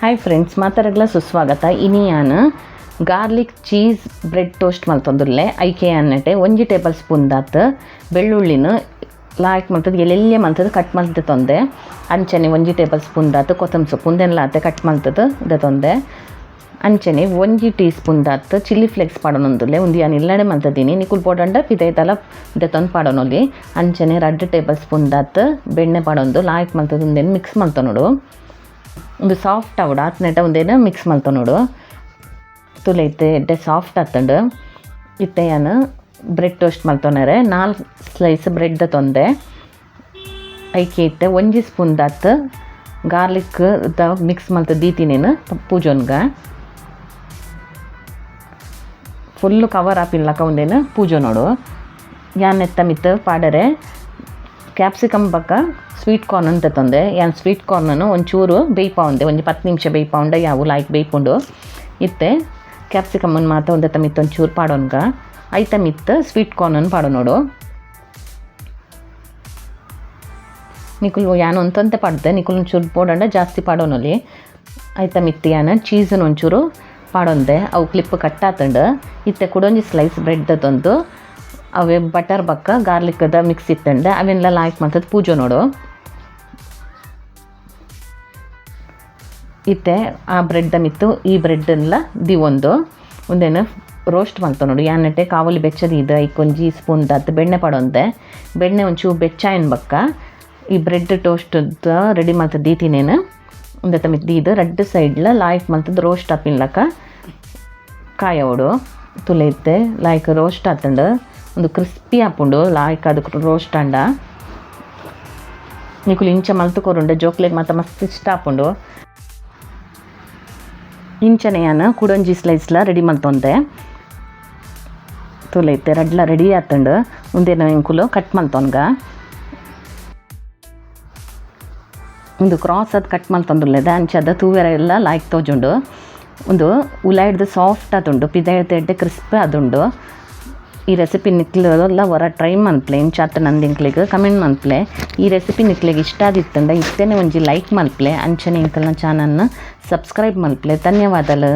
Hi friends, ಮಾತಾಡಗ್ಲ ಸುಸ್ವಾಗತ. ಇನಿಯಾನು ಗಾರ್ಲಿಕ್ ಚೀಸ್ ಬ್ರೆಡ್ ಟೋಸ್ಟ್ ಮಲ್ತೊಂದುಲ್ಲೆ ಐಕೆ ಅನ್ನಟೆ 1 ಟೇಬಲ್ ಸ್ಪೂನ್ ದಾತ್ ಬೆಳ್ಳುಳ್ಳಿನ ಲಾಯ್ಕ್ ಮಲ್ತದ್ದು ಎಲ್ಲೆಲ್ಲೇ ಮಲ್ತದ್ದು ಕಟ್ ಮಲ್ತು ತೊಂದೆ. ಅಂಚನೆ 1 ಟೇಬಲ್ ಸ್ಪೂನ್ ದಾತ್ ಕೊತ್ತಂಬರಿ ಸೊಪ್ಪು ಉಂದೆನ್ಲಾತೆ ಕಟ್ ಮಲ್ತದ್ದು ಇದೆ ತೊಂದೆ. ಅಂಚನೆ 1 ಟೀ ಸ್ಪೂನ್ ದಾತ್ ಚಿಲ್ಲಿ ಫ್ಲೇಕ್ಸ್ ಪಾಡೋನೊಂದುಲ್ಲೆ ಉಂದು ಯಾನು ಇಲ್ಲಡೆ ಮಲ್ತದೀನಿ ನಿಕುಲ್ ಪೋಡಂಡ ಪಿದೈತಲ ಇದೆ ತೊಂದು ಪಾಡೋನೊಲಿ. ಅಂಚನೆ 2 ಟೇಬಲ್ ಸ್ಪೂನ್ ದಾತ್ ಬೆಣ್ಣೆ ಪಾಡೊಂದು ಲಾಯ್ಕ್ ಮಲ್ತದ್ದು ಉಂದೇನು ಮಿಕ್ಸ್ ಮಲ್ತೊ ನೋಡು. ಒಂದು ಸಾಫ್ಟ್ ಆವಡ ನೆಟ ಒಂದೇನು ಮಿಕ್ಸ್ ಮಲ್ತೊ ನೋಡು. ತುಲೈತೆ ಎಡ್ಡೆ ಸಾಫ್ಟ್ ಆತಂಡು ಇತ್ತೆ ಯಾನು ಬ್ರೆಡ್ ಟೋಸ್ಟ್ ಮಲ್ತೊನರೆ 4 ಸ್ಲೈಸ್ ಬ್ರೆಡ್ ತೊಂದೆ. ಐಕೆ ಇತ್ತೆ 1 ಸ್ಪೂನ್ ದಾತ್ ಗಾರ್ಲಿಕ್ ದ ಮಿಕ್ಸ್ ಮಲ್ತ ದೀತಿನೇನು ಪೂಜೋನ್ಗ ಫುಲ್ಲು ಕವರ್ ಆಪಿಲ್ಲಕ ಒಂದೇನು ಪೂಜೋ ನೋಡು. ಯಾನ್ ಎತ್ತ ಮಿತ್ತು ಪಾಡರೆ ಕ್ಯಾಪ್ಸಿಕಮ್ ಬಕ್ಕ ಸ್ವೀಟ್ ಕಾರ್ನ್ ಅಂತ ತಂದೆ. ಯಾನ್ ಸ್ವೀಟ್ ಕಾರ್ನನ್ನು ಒಂಚೂರು ಬೇಯ್ಪಾವಂದೆ, 10 ನಿಮಿಷ ಬೇಯ್ಪಾವಂಡ ಯಾವು ಲಾಯ್ಕ್ ಬೇಯ್ಕೊಂಡು ಇತ್ತೆ. ಕ್ಯಾಪ್ಸಿಕಮ್ಮನ್ನು ಮಾತ್ರ ಒಂದತ್ತ ಮಿತ್ತು ಒಂಚೂರು ಪಾಡೋನ್ಗ ಐತ ಮಿತ್ತು ಸ್ವೀಟ್ ಕಾರ್ನನ್ನು ಪಾಡೋ ನೋಡು. ನಿಕುಲು ಯಾನು ಒಂತಂತೆ ಪಾಡ್ದೆ ನಿಕುಲು ಒಂಚೂರು ಪೋಡಂಡ ಜಾಸ್ತಿ ಪಾಡೋನಲ್ಲಿ. ಐತ ಮಿತ್ತು ಯಾನು ಚೀಸನ್ನು ಒಂಚೂರು ಪಾಡೊಂದೆ ಅವು ಕ್ಲಿಪ್ ಕಟ್ಟಾತಂಡು ಇತ್ತೆ ಕುಡೊಂಜಿ ಸ್ಲೈಸ್ ಬ್ರೆಡ್ ತಂದು ಅವೇ ಬಟರ್ ಬಕ್ಕ ಗಾರ್ಲಿಕ್ದ ಮಿಕ್ಸ್ ಇತ್ತಂಡೆ ಅವೆಲ್ಲ ಲಾಯ್ಕ್ ಮಾಡ್ತದ್ದು ಪೂಜೋ ನೋಡು. ಇತ್ತೆ ಆ ಬ್ರೆಡ್ ಮಿತ್ತು ಈ ಬ್ರೆಡ್ನೆಲ್ಲ ಒಂದೇನು ರೋಸ್ಟ್ ಮಾಡ್ತೋ ನೋಡು. ಯಾನಟ್ಟೆ ಕಾವಲಿ ಬೆಚ್ಚದ ಇದು ಐಕೊಂಜಿ ಸ್ಪೂನ್ ದಾತ್ ಬೆಣ್ಣೆ ಪಾಡೊಂದೆ. ಬೆಣ್ಣೆ ಒಂಚೂರು ಬೆಚ್ಚಾಯನ್ ಬಕ್ಕ ಈ ಬ್ರೆಡ್ ಟೋಸ್ಟ್ ರೆಡಿ ಮಾಡ್ತದ್ದು ದೀತಿನೇನು ಒಂದತ್ತ ಮಿತ್ತು ಇದು 2 ಸೈಡ್ಲ ಲಾಯ್ಕ್ ಮಾಡ್ತದ್ದು ರೋಸ್ಟ್ ಆಪಿನ್ಲಕ ಕಾಯೋಡು. ತುಲೈತೆ ಲಾಯ್ಕ್ ರೋಸ್ಟ್ ಆತಂಡು ಒಂದು ಕ್ರಿಸ್ಪಿ ಆಪುಂಡು ಲಾಯ್ಕ್ ಅದಕ್ಕೆ ರೋಸ್ಟ್ ಅಂಡ ನಿಕುಲು ಇಂಚ ಮಲ್ತು ಕೊರುಂಡು ಜೋಕ್ಲೆಗ್ ಮಾತ್ರ ಮಸ್ತ್ ಇಷ್ಟ ಆಪುಂಡು. ಇಂಚನೆ ಯಾನು ಕುಡೊಂಜಿ ಸ್ಲೈಸ್ಲ ರೆಡಿ ಮಲ್ತೊಂದೆ. ತುಲೈತೆ ರಡ್ಲ ರೆಡಿ ಆತಂಡು ಒಂದೇನು ಇಂಕುಲು ಕಟ್ ಮಲ್ತೊನ್ಗ ಒಂದು ಕ್ರಾಸ್ ಅದು ಕಟ್ ಮಲ್ತೊಂದುಲ್ಲೆದ ಅಂಚದ ತೂವೆರ ಎಲ್ಲ ಲಾಯ್ಕ್ ತೋಜುಂಡು. ಒಂದು ಉಲಾಯ್ಡ್ದು ಸಾಫ್ಟ್ ಆತುಂಡು ಪಿದಾಯ್ತ ಎಡ್ಡೆ ಕ್ರಿಸ್ಪಿ ಆದುಂಡು. ಈ ರೆಸಿಪಿ ನಿಕ್ಲೆಲ್ಲ ಹೊರ ಟ್ರೈ ಮಲ್ಪ್ಲೆ ಇಂಚಾತ ನಂದಿಂಕ್ಲೆಗ್ ಕಮೆಂಟ್ ಮಲ್ಪ್ಲೆ. ಈ ರೆಸಿಪಿ ನಿಕ್ಲೆಗ್ ಇಷ್ಟ ಆದಿತ್ತಂಡ ಇತ್ತೇನೆ ಒಂಜಿ ಲೈಕ್ ಮಲ್ಪ್ಲೆ. ಅಂಚನೆ ಇಂಕಲ್ನ ಚಾನಲ್ನ ಸಬ್ಸ್ಕ್ರೈಬ್ ಮಲ್ಪ್ಲೆ. ಧನ್ಯವಾದಗಳು.